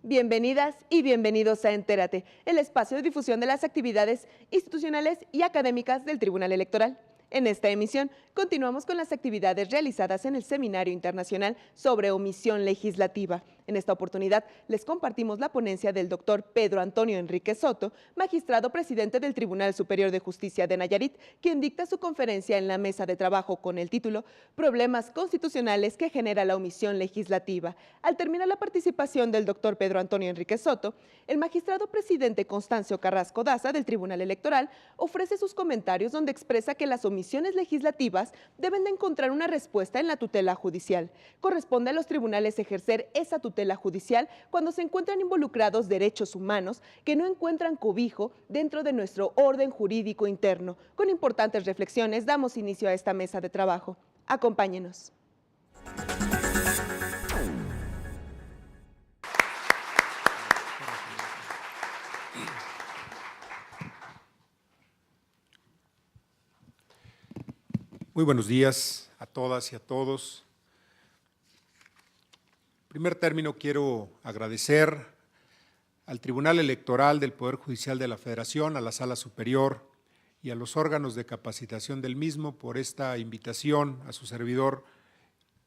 Bienvenidas y bienvenidos a Entérate, el espacio de difusión de las actividades institucionales y académicas del Tribunal Electoral. En esta emisión, continuamos con las actividades realizadas en el Seminario Internacional sobre Omisión Legislativa. En esta oportunidad, les compartimos la ponencia del doctor Pedro Antonio Enrique Soto, magistrado presidente del Tribunal Superior de Justicia de Nayarit, quien dicta su conferencia en la mesa de trabajo con el título Problemas constitucionales que genera la omisión legislativa. Al terminar la participación del doctor Pedro Antonio Enrique Soto, el magistrado presidente Constancio Carrasco Daza del Tribunal Electoral ofrece sus comentarios donde expresa que las omisiones legislativas deben de encontrar una respuesta en la tutela judicial. Corresponde a los tribunales ejercer esa tutela judicial cuando se encuentran involucrados derechos humanos que no encuentran cobijo dentro de nuestro orden jurídico interno. Con importantes reflexiones damos inicio a esta mesa de trabajo. Acompáñenos. Muy buenos días a todas y a todos. En primer término, quiero agradecer al Tribunal Electoral del Poder Judicial de la Federación, a la Sala Superior y a los órganos de capacitación del mismo por esta invitación a su servidor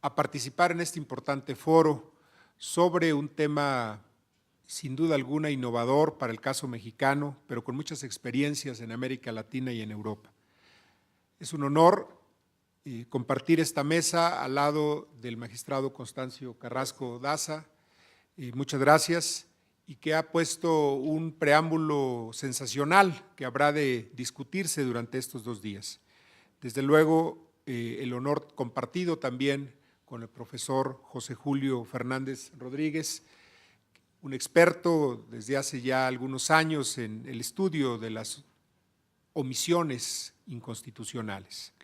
a participar en este importante foro sobre un tema sin duda alguna innovador para el caso mexicano, pero con muchas experiencias en América Latina y en Europa. Es un honor compartir esta mesa al lado del magistrado Constancio Carrasco Daza, muchas gracias, y que ha puesto un preámbulo sensacional que habrá de discutirse durante estos 2 días. Desde luego, el honor compartido también con el profesor José Julio Fernández Rodríguez, un experto desde hace ya algunos años en el estudio de las omisiones inconstitucionales.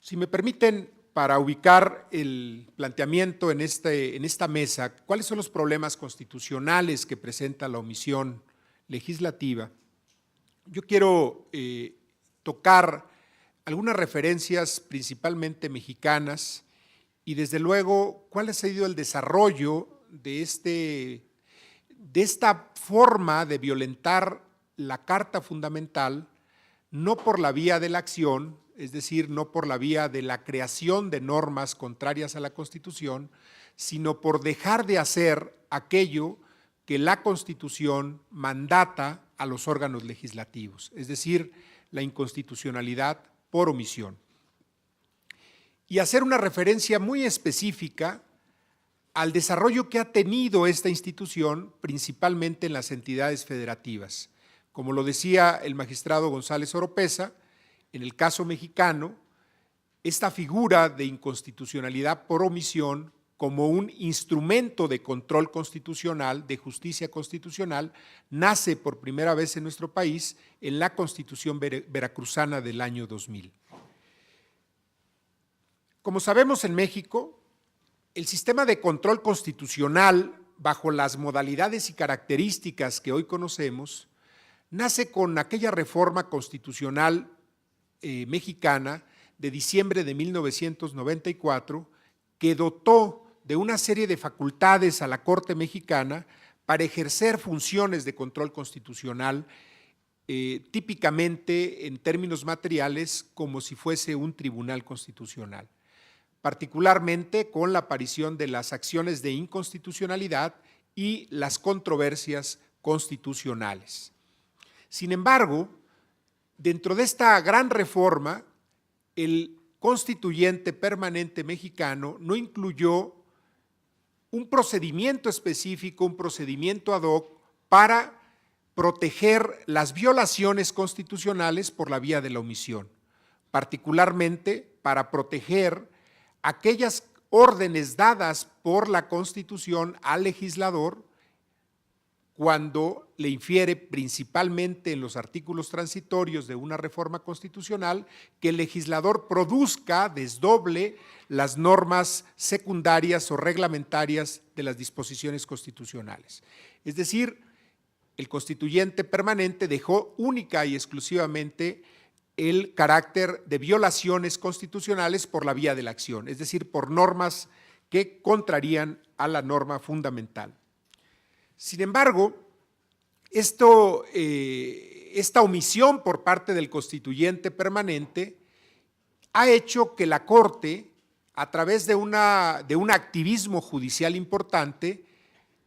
Si me permiten, para ubicar el planteamiento en esta mesa, ¿cuáles son los problemas constitucionales que presenta la omisión legislativa? Yo quiero tocar algunas referencias principalmente mexicanas y desde luego cuál ha sido el desarrollo de esta forma de violentar la Carta Fundamental, no por la vía de la acción, es decir, no por la vía de la creación de normas contrarias a la Constitución, sino por dejar de hacer aquello que la Constitución mandata a los órganos legislativos, es decir, la inconstitucionalidad por omisión. Y hacer una referencia muy específica al desarrollo que ha tenido esta institución, principalmente en las entidades federativas. Como lo decía el magistrado González Oropeza, en el caso mexicano, esta figura de inconstitucionalidad por omisión como un instrumento de control constitucional, de justicia constitucional, nace por primera vez en nuestro país en la Constitución veracruzana del año 2000. Como sabemos, en México, el sistema de control constitucional, bajo las modalidades y características que hoy conocemos, nace con aquella reforma constitucional mexicana de diciembre de 1994 que dotó de una serie de facultades a la Corte Mexicana para ejercer funciones de control constitucional, típicamente en términos materiales como si fuese un tribunal constitucional, particularmente con la aparición de las acciones de inconstitucionalidad y las controversias constitucionales. Sin embargo, dentro de esta gran reforma, el constituyente permanente mexicano no incluyó un procedimiento específico, un procedimiento ad hoc para proteger las violaciones constitucionales por la vía de la omisión, particularmente para proteger aquellas órdenes dadas por la Constitución al legislador cuando le infiere principalmente en los artículos transitorios de una reforma constitucional que el legislador produzca, desdoble las normas secundarias o reglamentarias de las disposiciones constitucionales. Es decir, el constituyente permanente dejó única y exclusivamente el carácter de violaciones constitucionales por la vía de la acción, es decir, por normas que contrarían a la norma fundamental. Sin embargo, esta omisión por parte del constituyente permanente ha hecho que la Corte, a través de un activismo judicial importante,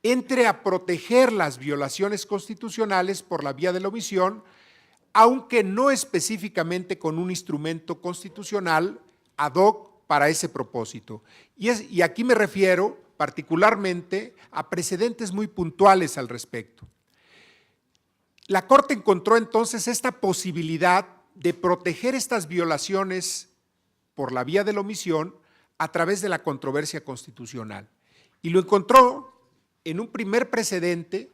entre a proteger las violaciones constitucionales por la vía de la omisión, aunque no específicamente con un instrumento constitucional ad hoc para ese propósito. Y aquí me refiero particularmente a precedentes muy puntuales al respecto. La Corte encontró entonces esta posibilidad de proteger estas violaciones por la vía de la omisión a través de la controversia constitucional. Y lo encontró en un primer precedente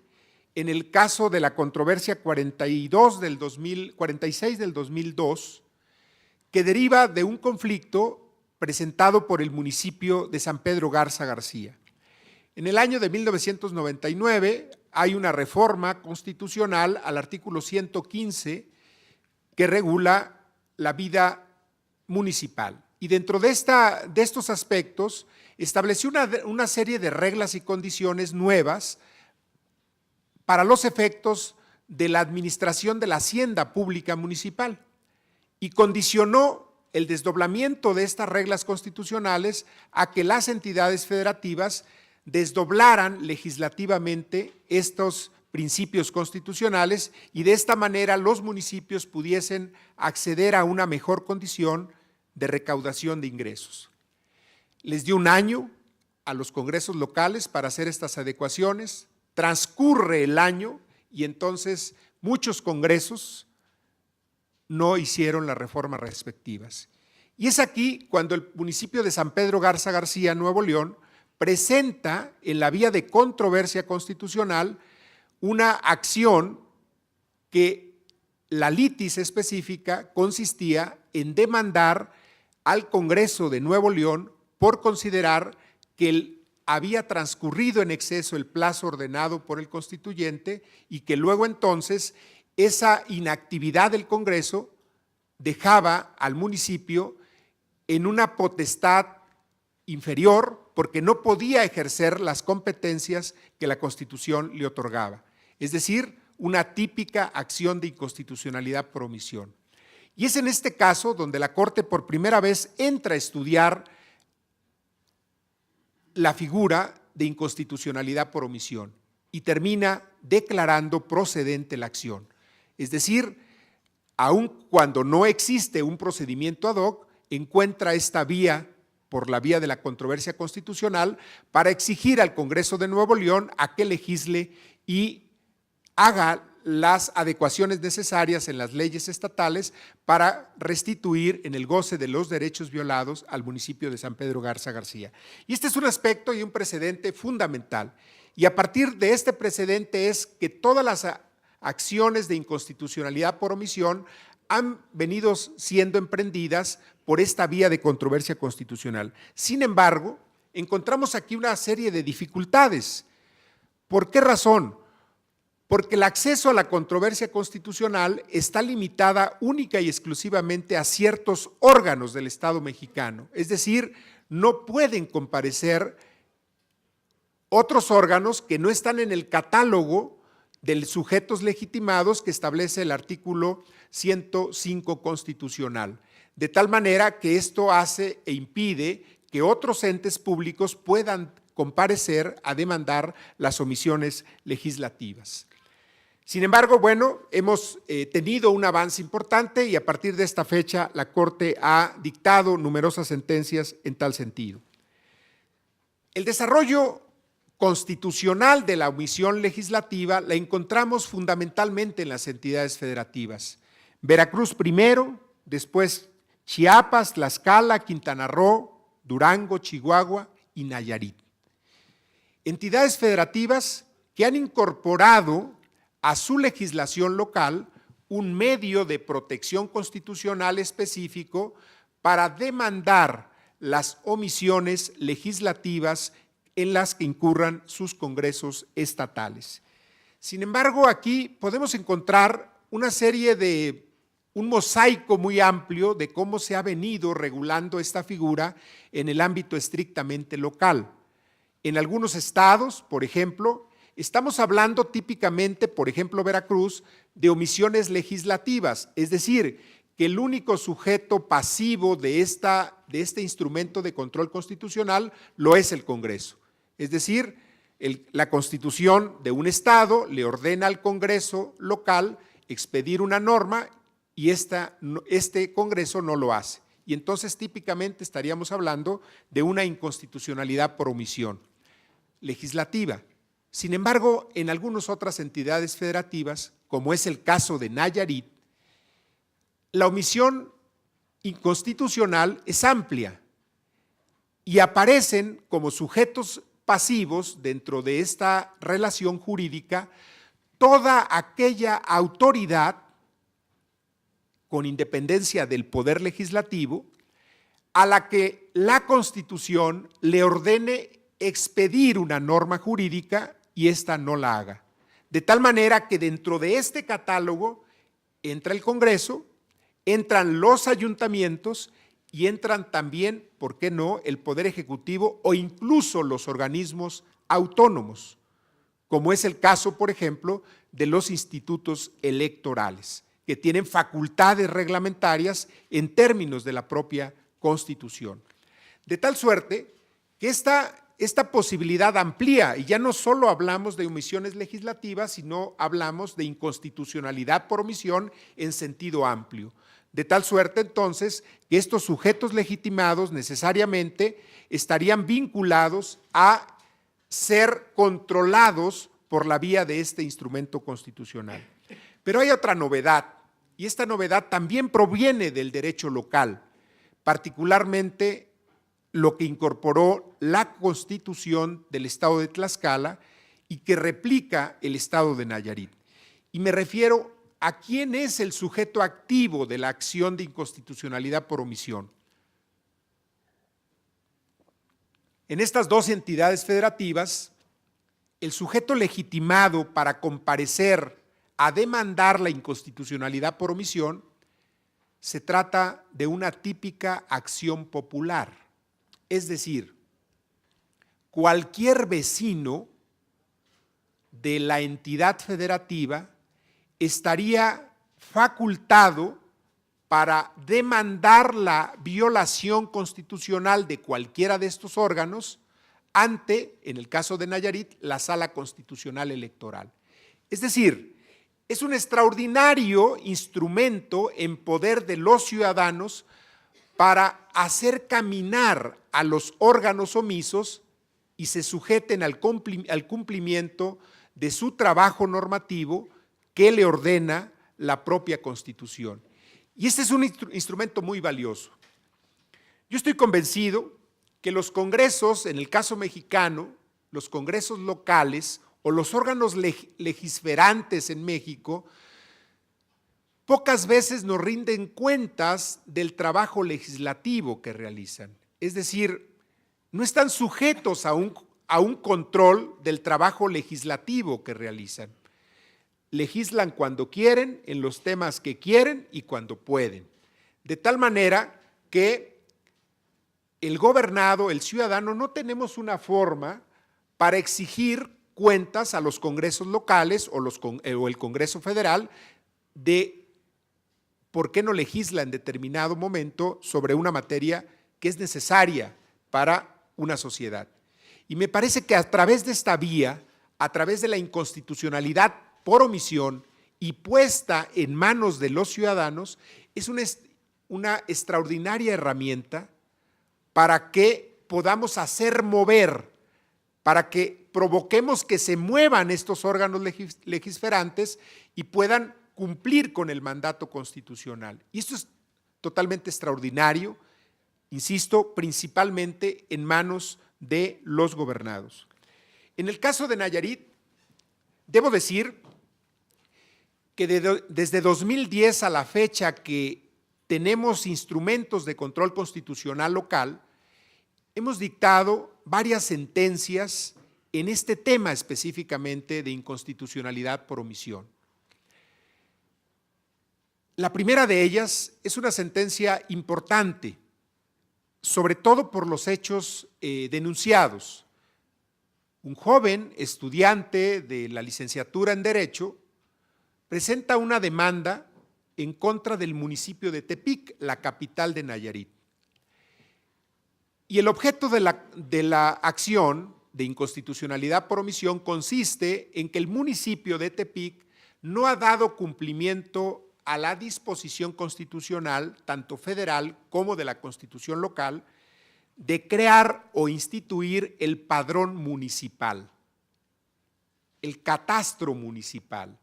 en el caso de la controversia 46 del 2002, que deriva de un conflicto presentado por el municipio de San Pedro Garza García. En el año de 1999 hay una reforma constitucional al artículo 115 que regula la vida municipal. Y dentro de estos aspectos estableció una serie de reglas y condiciones nuevas para los efectos de la administración de la hacienda pública municipal y condicionó el desdoblamiento de estas reglas constitucionales a que las entidades federativas desdoblaran legislativamente estos principios constitucionales y de esta manera los municipios pudiesen acceder a una mejor condición de recaudación de ingresos. Les dio un año a los congresos locales para hacer estas adecuaciones. Transcurre el año y entonces muchos congresos no hicieron las reformas respectivas. Y es aquí cuando el municipio de San Pedro Garza García, Nuevo León, presenta en la vía de controversia constitucional una acción que la litis específica consistía en demandar al Congreso de Nuevo León por considerar que había transcurrido en exceso el plazo ordenado por el constituyente y que luego entonces esa inactividad del Congreso dejaba al municipio en una potestad inferior porque no podía ejercer las competencias que la Constitución le otorgaba, es decir, una típica acción de inconstitucionalidad por omisión. Y es en este caso donde la Corte por primera vez entra a estudiar la figura de inconstitucionalidad por omisión y termina declarando procedente la acción. Es decir, aun cuando no existe un procedimiento ad hoc, encuentra esta vía por la vía de la controversia constitucional para exigir al Congreso de Nuevo León a que legisle y haga las adecuaciones necesarias en las leyes estatales para restituir en el goce de los derechos violados al municipio de San Pedro Garza García. Y este es un aspecto y un precedente fundamental. Y a partir de este precedente es que todas las acciones de inconstitucionalidad por omisión han venido siendo emprendidas por esta vía de controversia constitucional. Sin embargo, encontramos aquí una serie de dificultades. ¿Por qué razón? Porque el acceso a la controversia constitucional está limitada única y exclusivamente a ciertos órganos del Estado mexicano, es decir, no pueden comparecer otros órganos que no están en el catálogo de sujetos legitimados que establece el artículo 105 constitucional, de tal manera que esto hace e impide que otros entes públicos puedan comparecer a demandar las omisiones legislativas. Sin embargo, bueno, hemos tenido un avance importante y a partir de esta fecha la Corte ha dictado numerosas sentencias en tal sentido. El desarrollo constitucional de la omisión legislativa la encontramos fundamentalmente en las entidades federativas. Veracruz primero, después Chiapas, Tlaxcala, Quintana Roo, Durango, Chihuahua y Nayarit. Entidades federativas que han incorporado a su legislación local un medio de protección constitucional específico para demandar las omisiones legislativas en las que incurran sus congresos estatales. Sin embargo, aquí podemos encontrar un mosaico muy amplio de cómo se ha venido regulando esta figura en el ámbito estrictamente local. En algunos estados, por ejemplo, estamos hablando típicamente, por ejemplo, Veracruz, de omisiones legislativas, es decir, que el único sujeto pasivo de este instrumento de control constitucional lo es el Congreso. Es decir, la Constitución de un estado le ordena al Congreso local expedir una norma y este Congreso no lo hace. Y entonces típicamente estaríamos hablando de una inconstitucionalidad por omisión legislativa. Sin embargo, en algunas otras entidades federativas, como es el caso de Nayarit, la omisión inconstitucional es amplia y aparecen como sujetos pasivos dentro de esta relación jurídica toda aquella autoridad con independencia del poder legislativo a la que la Constitución le ordene expedir una norma jurídica y ésta no la haga. De tal manera que dentro de este catálogo entra el Congreso, entran los ayuntamientos y entran también, ¿por qué no?, el Poder Ejecutivo o incluso los organismos autónomos, como es el caso, por ejemplo, de los institutos electorales, que tienen facultades reglamentarias en términos de la propia Constitución. De tal suerte que esta posibilidad amplía, y ya no solo hablamos de omisiones legislativas, sino hablamos de inconstitucionalidad por omisión en sentido amplio. De tal suerte, entonces, que estos sujetos legitimados necesariamente estarían vinculados a ser controlados por la vía de este instrumento constitucional. Pero hay otra novedad, y esta novedad también proviene del derecho local, particularmente lo que incorporó la Constitución del Estado de Tlaxcala y que replica el Estado de Nayarit. Y me refiero a quién es el sujeto activo de la acción de inconstitucionalidad por omisión. En estas dos entidades federativas, el sujeto legitimado para comparecer a demandar la inconstitucionalidad por omisión se trata de una típica acción popular. Es decir, cualquier vecino de la entidad federativa estaría facultado para demandar la violación constitucional de cualquiera de estos órganos ante, en el caso de Nayarit, la Sala Constitucional Electoral. Es decir, es un extraordinario instrumento en poder de los ciudadanos para hacer caminar a los órganos omisos y se sujeten al cumplimiento de su trabajo normativo que le ordena la propia Constitución. Y este es un instrumento muy valioso. Yo estoy convencido que los congresos, en el caso mexicano, los congresos locales o los órganos legislantes en México, pocas veces nos rinden cuentas del trabajo legislativo que realizan. Es decir, no están sujetos a un control del trabajo legislativo que realizan. Legislan cuando quieren, en los temas que quieren y cuando pueden. De tal manera que el gobernado, el ciudadano, no tenemos una forma para exigir cuentas a los congresos locales o el Congreso Federal de por qué no legisla en determinado momento sobre una materia que es necesaria para una sociedad. Y me parece que a través de esta vía, a través de la inconstitucionalidad por omisión y puesta en manos de los ciudadanos, es una extraordinaria herramienta para que podamos hacer mover, para que provoquemos que se muevan estos órganos legislantes y puedan cumplir con el mandato constitucional. Y esto es totalmente extraordinario, insisto, principalmente en manos de los gobernados. En el caso de Nayarit, debo decir que desde 2010 a la fecha que tenemos instrumentos de control constitucional local, hemos dictado varias sentencias en este tema específicamente de inconstitucionalidad por omisión. La primera de ellas es una sentencia importante, sobre todo por los hechos denunciados. Un joven estudiante de la licenciatura en Derecho presenta una demanda en contra del municipio de Tepic, la capital de Nayarit. Y el objeto de la acción de inconstitucionalidad por omisión consiste en que el municipio de Tepic no ha dado cumplimiento a la disposición constitucional, tanto federal como de la Constitución local, de crear o instituir el padrón municipal, el catastro municipal.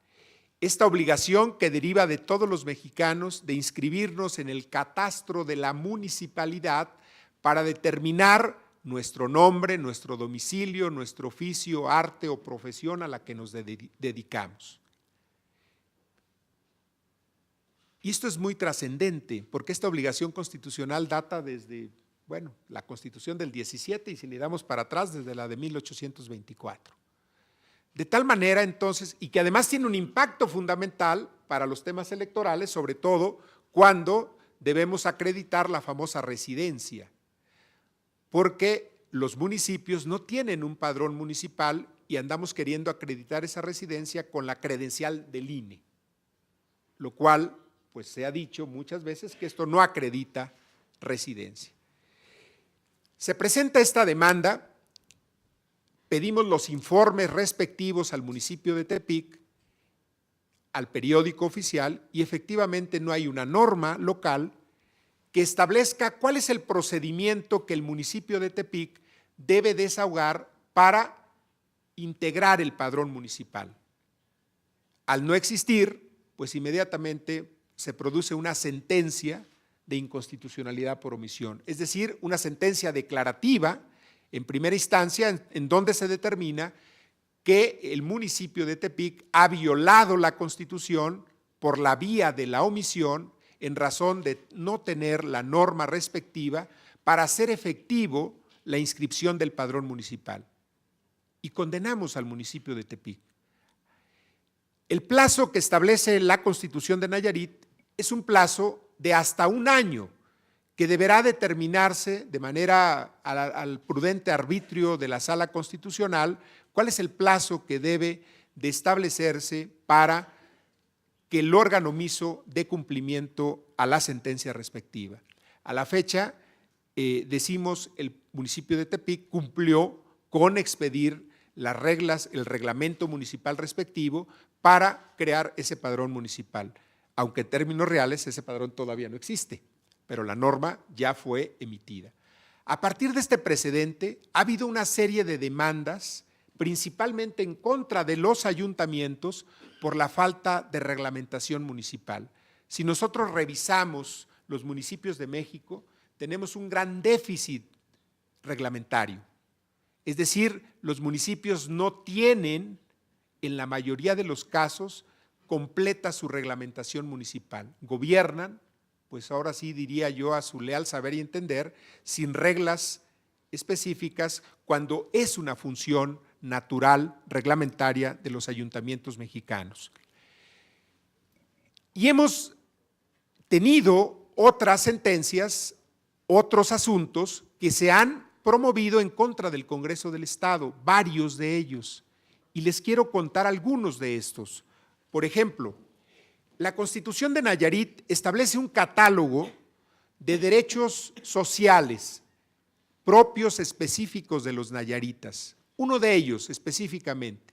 Esta obligación que deriva de todos los mexicanos de inscribirnos en el catastro de la municipalidad para determinar nuestro nombre, nuestro domicilio, nuestro oficio, arte o profesión a la que nos dedicamos. Y esto es muy trascendente, porque esta obligación constitucional data desde, la Constitución del 17 y si le damos para atrás, desde la de 1824. De tal manera, entonces, y que además tiene un impacto fundamental para los temas electorales, sobre todo cuando debemos acreditar la famosa residencia, porque los municipios no tienen un padrón municipal y andamos queriendo acreditar esa residencia con la credencial del INE, lo cual pues se ha dicho muchas veces que esto no acredita residencia. Se presenta esta demanda, pedimos los informes respectivos al municipio de Tepic, al periódico oficial, y efectivamente no hay una norma local que establezca cuál es el procedimiento que el municipio de Tepic debe desahogar para integrar el padrón municipal. Al no existir, pues inmediatamente se produce una sentencia de inconstitucionalidad por omisión, es decir, una sentencia declarativa en primera instancia en donde se determina que el municipio de Tepic ha violado la Constitución por la vía de la omisión en razón de no tener la norma respectiva para hacer efectivo la inscripción del padrón municipal. Y condenamos al municipio de Tepic. El plazo que establece la Constitución de Nayarit es un plazo de hasta un año que deberá determinarse de manera al prudente arbitrio de la Sala Constitucional cuál es el plazo que debe de establecerse para que el órgano omiso dé cumplimiento a la sentencia respectiva. A la fecha, decimos, el municipio de Tepic cumplió con expedir las reglas, el reglamento municipal respectivo para crear ese padrón municipal, aunque en términos reales ese padrón todavía no existe, pero la norma ya fue emitida. A partir de este precedente, ha habido una serie de demandas, principalmente en contra de los ayuntamientos por la falta de reglamentación municipal. Si nosotros revisamos los municipios de México, tenemos un gran déficit reglamentario. Es decir, los municipios no tienen, en la mayoría de los casos, completa su reglamentación municipal. Gobiernan, pues ahora sí diría yo a su leal saber y entender, sin reglas específicas cuando es una función natural, reglamentaria de los ayuntamientos mexicanos. Y hemos tenido otras sentencias, otros asuntos que se han promovido en contra del Congreso del Estado, varios de ellos, y les quiero contar algunos de estos. Por ejemplo, la Constitución de Nayarit establece un catálogo de derechos sociales propios específicos de los nayaritas. Uno de ellos específicamente,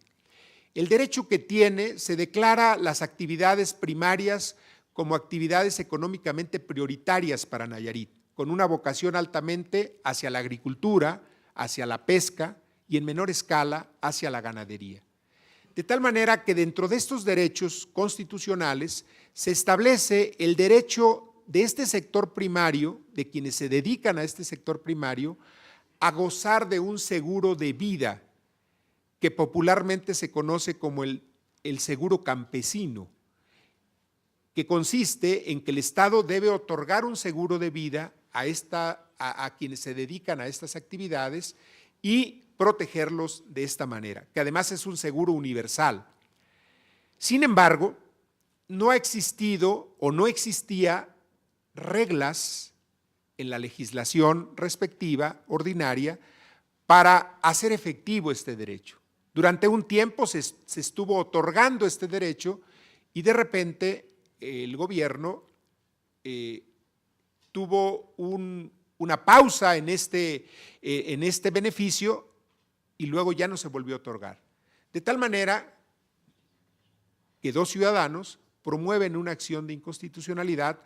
el derecho que tiene, se declara las actividades primarias como actividades económicamente prioritarias para Nayarit, con una vocación altamente hacia la agricultura, hacia la pesca y en menor escala hacia la ganadería. De tal manera que dentro de estos derechos constitucionales se establece el derecho de este sector primario, de quienes se dedican a este sector primario, a gozar de un seguro de vida que popularmente se conoce como el seguro campesino, que consiste en que el Estado debe otorgar un seguro de vida a quienes se dedican a estas actividades y protegerlos de esta manera, que además es un seguro universal. Sin embargo, no ha existido o no existía reglas en la legislación respectiva, ordinaria, para hacer efectivo este derecho. Durante un tiempo se estuvo otorgando este derecho y de repente el gobierno tuvo una pausa en este beneficio y luego ya no se volvió a otorgar. De tal manera que 2 ciudadanos promueven una acción de inconstitucionalidad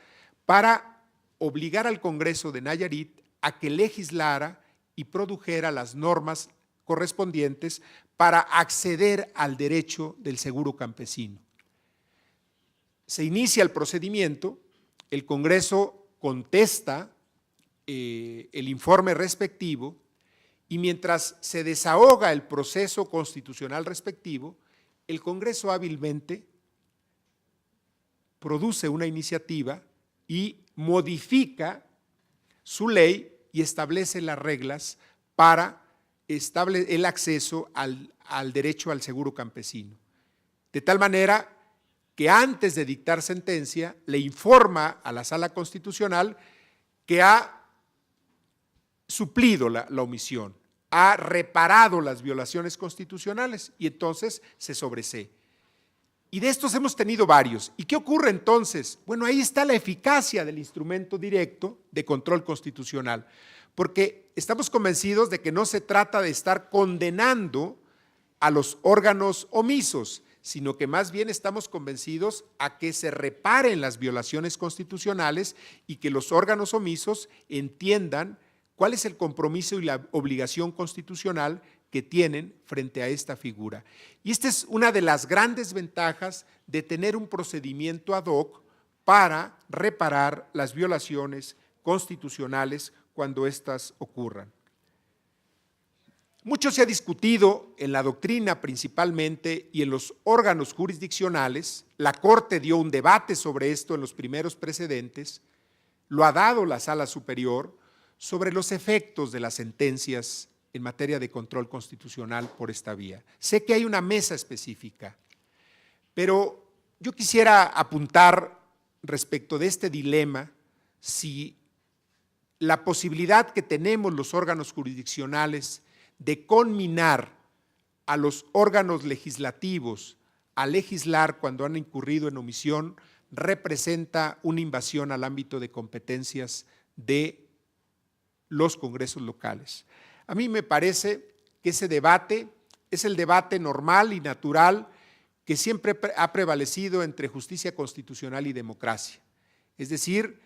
para obligar al Congreso de Nayarit a que legislara y produjera las normas correspondientes para acceder al derecho del seguro campesino. Se inicia el procedimiento, el Congreso contesta el informe respectivo y mientras se desahoga el proceso constitucional respectivo, el Congreso hábilmente produce una iniciativa y modifica su ley y establece las reglas para el acceso al derecho al seguro campesino. De tal manera que antes de dictar sentencia le informa a la Sala Constitucional que ha suplido la omisión, ha reparado las violaciones constitucionales y entonces se sobresee. Y de estos hemos tenido varios. ¿Y qué ocurre entonces? Bueno, ahí está la eficacia del instrumento directo de control constitucional, porque estamos convencidos de que no se trata de estar condenando a los órganos omisos, sino que más bien estamos convencidos a que se reparen las violaciones constitucionales y que los órganos omisos entiendan cuál es el compromiso y la obligación constitucional que tienen frente a esta figura. Y esta es una de las grandes ventajas de tener un procedimiento ad hoc para reparar las violaciones constitucionales cuando éstas ocurran. Mucho se ha discutido en la doctrina principalmente y en los órganos jurisdiccionales. La Corte dio un debate sobre esto en los primeros precedentes, lo ha dado la Sala Superior, sobre los efectos de las sentencias en materia de control constitucional por esta vía. Sé que hay una mesa específica, pero yo quisiera apuntar respecto de este dilema si la posibilidad que tenemos los órganos jurisdiccionales de conminar a los órganos legislativos a legislar cuando han incurrido en omisión representa una invasión al ámbito de competencias de los congresos locales. A mí me parece que ese debate es el debate normal y natural que siempre ha prevalecido entre justicia constitucional y democracia. Es decir,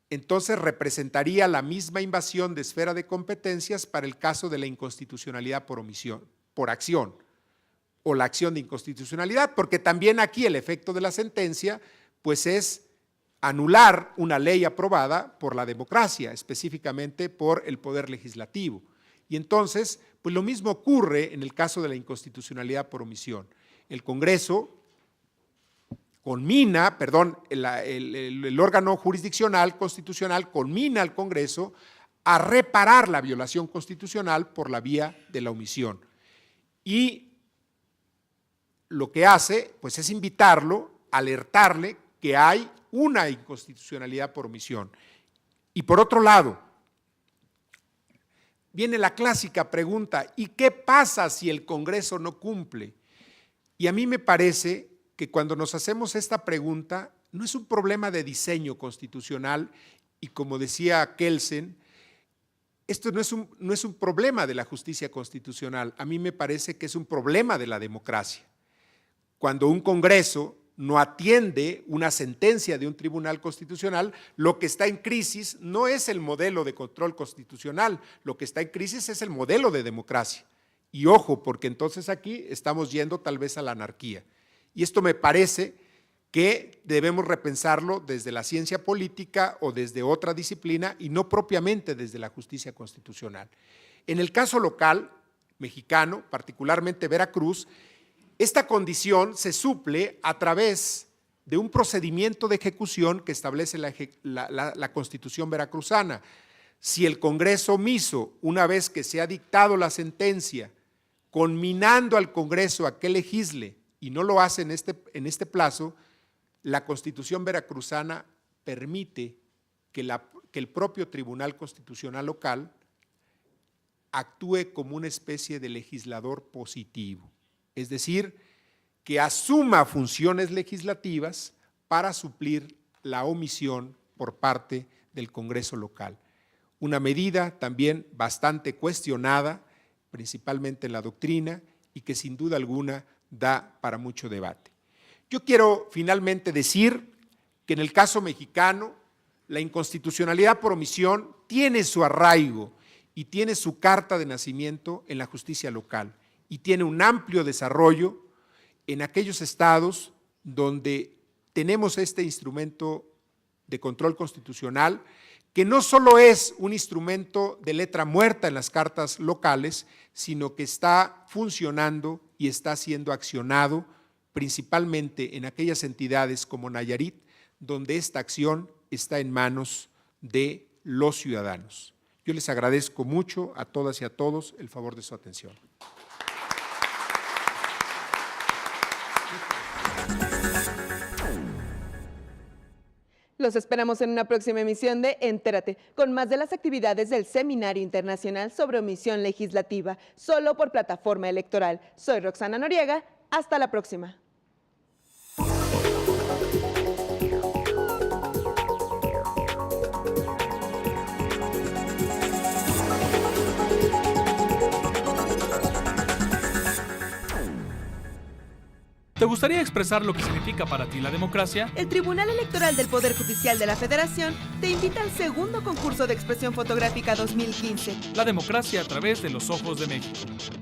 entonces representaría la misma invasión de esfera de competencias para el caso de la inconstitucionalidad por omisión, por acción, o la acción de inconstitucionalidad, porque también aquí el efecto de la sentencia pues es anular una ley aprobada por la democracia, específicamente por el Poder Legislativo. Y entonces, pues lo mismo ocurre en el caso de la inconstitucionalidad por omisión. El Congreso conmina, el órgano jurisdiccional constitucional conmina al Congreso a reparar la violación constitucional por la vía de la omisión. Y lo que hace, pues es invitarlo, alertarle que hay una inconstitucionalidad por omisión. Y por otro lado, viene la clásica pregunta, ¿y qué pasa si el Congreso no cumple? Y a mí me parece que cuando nos hacemos esta pregunta, no es un problema de diseño constitucional y como decía Kelsen, esto no es un problema de la justicia constitucional, a mí me parece que es un problema de la democracia. Cuando un Congreso no atiende una sentencia de un tribunal constitucional, lo que está en crisis no es el modelo de control constitucional, lo que está en crisis es el modelo de democracia. Y ojo, porque entonces aquí estamos yendo tal vez a la anarquía. Y esto me parece que debemos repensarlo desde la ciencia política o desde otra disciplina y no propiamente desde la justicia constitucional. En el caso local mexicano, particularmente Veracruz, esta condición se suple a través de un procedimiento de ejecución que establece la Constitución veracruzana. Si el Congreso omiso, una vez que se ha dictado la sentencia, conminando al Congreso a que legisle y no lo hace en este plazo, la Constitución veracruzana permite que el propio Tribunal Constitucional local actúe como una especie de legislador positivo, es decir, que asuma funciones legislativas para suplir la omisión por parte del Congreso local. Una medida también bastante cuestionada, principalmente en la doctrina, y que sin duda alguna da para mucho debate. Yo quiero finalmente decir que en el caso mexicano, la inconstitucionalidad por omisión tiene su arraigo y tiene su carta de nacimiento en la justicia local y tiene un amplio desarrollo en aquellos estados donde tenemos este instrumento de control constitucional, que no solo es un instrumento de letra muerta en las cartas locales, sino que está funcionando y está siendo accionado principalmente en aquellas entidades como Nayarit, donde esta acción está en manos de los ciudadanos. Yo les agradezco mucho a todas y a todos el favor de su atención. Los esperamos en una próxima emisión de Entérate, con más de las actividades del Seminario Internacional sobre Omisión Legislativa, solo por Plataforma Electoral. Soy Roxana Noriega, hasta la próxima. ¿Te gustaría expresar lo que significa para ti la democracia? El Tribunal Electoral del Poder Judicial de la Federación te invita al segundo concurso de expresión fotográfica 2015. La democracia a través de los ojos de México.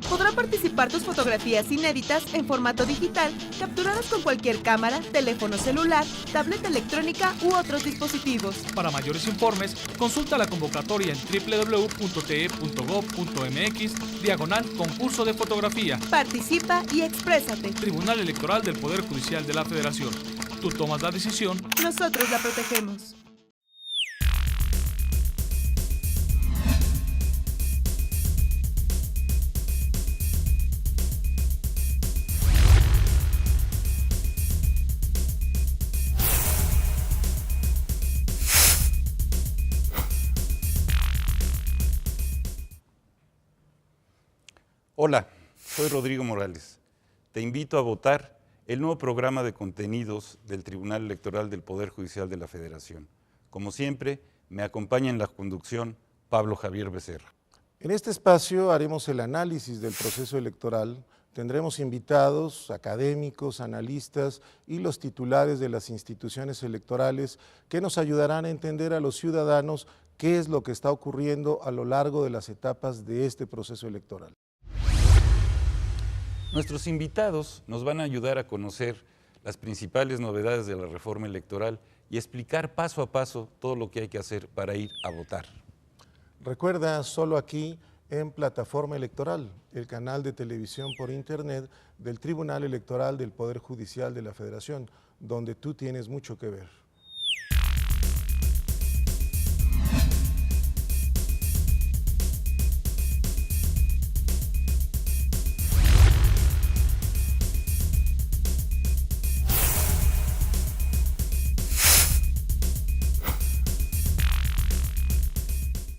Podrán participar tus fotografías inéditas en formato digital, capturadas con cualquier cámara, teléfono celular, tableta electrónica u otros dispositivos. Para mayores informes, consulta la convocatoria en www.te.gov.mx/concurso de fotografía. Participa y exprésate. Tribunal Electoral del Poder Judicial de la Federación. Tú tomas la decisión. Nosotros la protegemos. Hola, soy Rodrigo Morales. Te invito a votar el nuevo programa de contenidos del Tribunal Electoral del Poder Judicial de la Federación. Como siempre, me acompaña en la conducción Pablo Javier Becerra. En este espacio haremos el análisis del proceso electoral. Tendremos invitados, académicos, analistas y los titulares de las instituciones electorales que nos ayudarán a entender a los ciudadanos qué es lo que está ocurriendo a lo largo de las etapas de este proceso electoral. Nuestros invitados nos van a ayudar a conocer las principales novedades de la reforma electoral y explicar paso a paso todo lo que hay que hacer para ir a votar. Recuerda, solo aquí en Plataforma Electoral, el canal de televisión por internet del Tribunal Electoral del Poder Judicial de la Federación, donde tú tienes mucho que ver.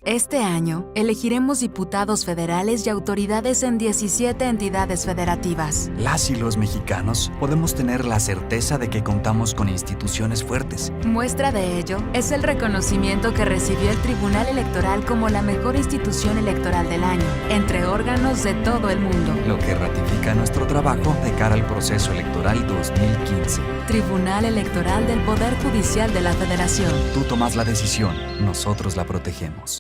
Este año, elegiremos diputados federales y autoridades en 17 entidades federativas. Las y los mexicanos podemos tener la certeza de que contamos con instituciones fuertes. Muestra de ello es el reconocimiento que recibió el Tribunal Electoral como la mejor institución electoral del año, entre órganos de todo el mundo. Lo que ratifica nuestro trabajo de cara al proceso electoral 2015. Tribunal Electoral del Poder Judicial de la Federación. Tú tomas la decisión, nosotros la protegemos.